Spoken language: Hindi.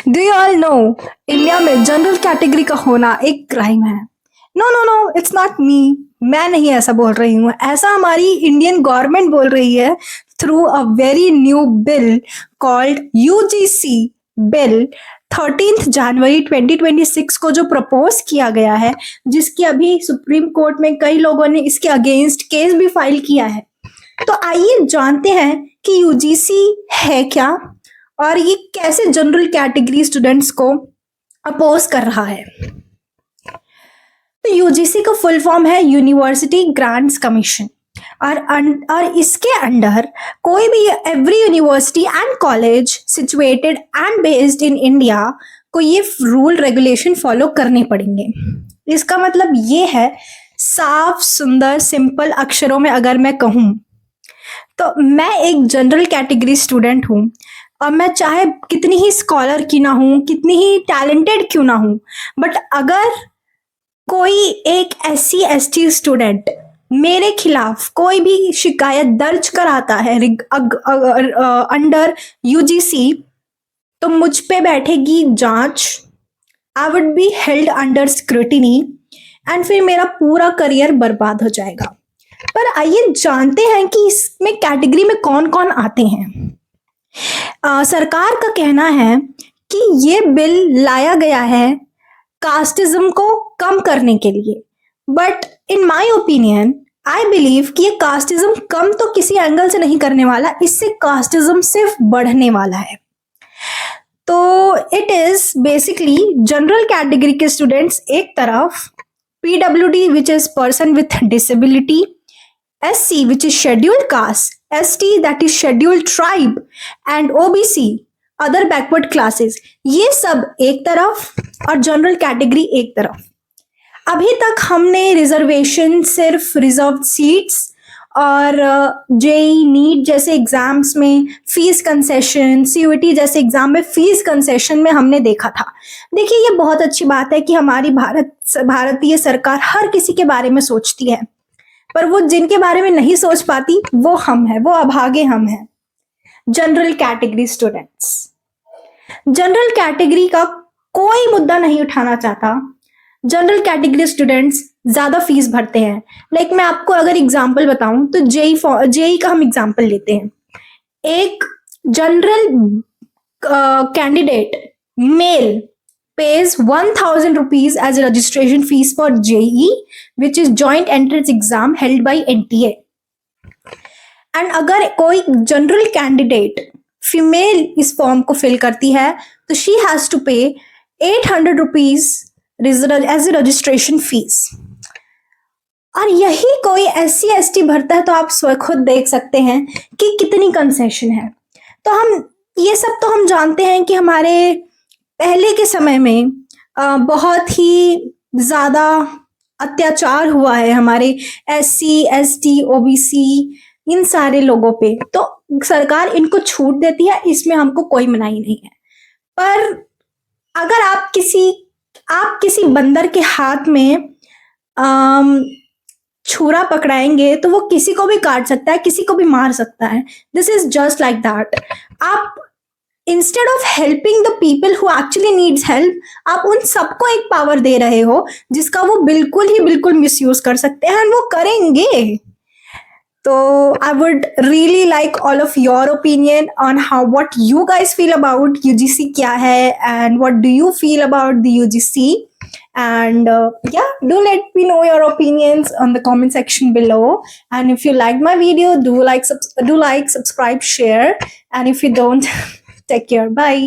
Do you all know India में जनरल कैटेगरी का होना एक क्राइम है। No no no, it's not me. मैं नहीं ऐसा बोल रही हूँ, ऐसा हमारी इंडियन गवर्नमेंट बोल रही है through a very new bill called UGC bill 13 जनवरी 2026 को जो प्रपोज किया गया है, जिसकी अभी सुप्रीम कोर्ट में कई लोगों ने इसके अगेंस्ट केस भी फाइल किया है। तो आइए जानते हैं कि यूजीसी है क्या और ये कैसे जनरल कैटेगरी स्टूडेंट्स को अपोज कर रहा है। तो यूजीसी का फुल फॉर्म है यूनिवर्सिटी ग्रांट्स कमीशन और इसके अंडर कोई भी every university and college situated and based in India को ये रूल रेगुलेशन फॉलो करने पड़ेंगे। इसका मतलब ये है, साफ सुंदर सिंपल अक्षरों में अगर मैं कहूँ तो मैं एक जनरल कैटेगरी स्टूडेंट हूँ और मैं चाहे कितनी ही स्कॉलर की ना हूँ, कितनी ही टैलेंटेड क्यों ना हूँ, बट अगर कोई एक SC/ST स्टूडेंट मेरे खिलाफ कोई भी शिकायत दर्ज कराता है अंडर यूजीसी, तो मुझ पे बैठेगी जांच। I would be held under scrutiny and फिर मेरा पूरा करियर बर्बाद हो जाएगा। पर आइए जानते हैं कि इसमें कैटेगरी में कौन कौन आते हैं। सरकार का कहना है कि ये बिल लाया गया है कास्टिज्म को कम करने के लिए, but in my opinion I believe कि ये कास्टिज्म कम तो किसी एंगल से नहीं करने वाला, इससे कास्टिज्म सिर्फ बढ़ने वाला है। तो it is basically general category के स्टूडेंट्स एक तरफ, PWD which is person with disability, SC which is scheduled caste, ST that is scheduled tribe and OBC other backward classes, ये सब एक तरफ और जनरल कैटेगरी एक तरफ। अभी तक हमने रिजर्वेशन सिर्फ रिजर्व सीट्स और JEE नीट जैसे एग्जाम्स में फीस कंसेशन, CUET जैसे एग्जाम में फीस कंसेशन में हमने देखा था। देखिए, ये बहुत अच्छी बात है कि हमारी भारतीय सरकार हर किसी के बारे में सोचती है, पर वो जिनके बारे में नहीं सोच पाती वो हम हैं, वो अभागे हम हैं, general category students. General category का कोई मुद्दा नहीं उठाना चाहता। जनरल कैटेगरी स्टूडेंट्स ज्यादा फीस भरते हैं। लाइक मैं आपको अगर एग्जांपल बताऊं तो जेई का हम एग्जांपल लेते हैं। एक general candidate male pays 1,000 rupees as a registration fees for JEE, which is joint entrance exam held by NTA. And अगर कोई जनरल कैंडिडेट फीमेल इस फॉर्म को फिल करती है तो she has to pay 800 rupees as a registration fees. और यही कोई SC/ST भरता है तो आप खुद देख सकते हैं कि कितनी कंसेशन है। तो ये सब तो हम जानते हैं कि हमारे पहले के समय में बहुत ही ज़्यादा अत्याचार हुआ है हमारे SC/ST OBC इन सारे लोगों पे, तो सरकार इनको छूट देती है, इसमें हमको कोई मनाही नहीं है। पर अगर आप किसी बंदर के हाथ में छुरा पकड़ाएंगे तो वो किसी को भी काट सकता है, किसी को भी मार सकता है। This is just like that. आप instead of helping the people who actually needs help, आप उन सबको एक पावर दे रहे हो जिसका वो बिल्कुल मिसयूज कर सकते हैं, वो करेंगे। तो I would really like all of your opinion on what you guys feel about UGC क्या है and what do you feel about the UGC, and do let me know your opinions on the comment section below. And if you liked my video, do like, subscribe, share, and if you don't, take care. Bye.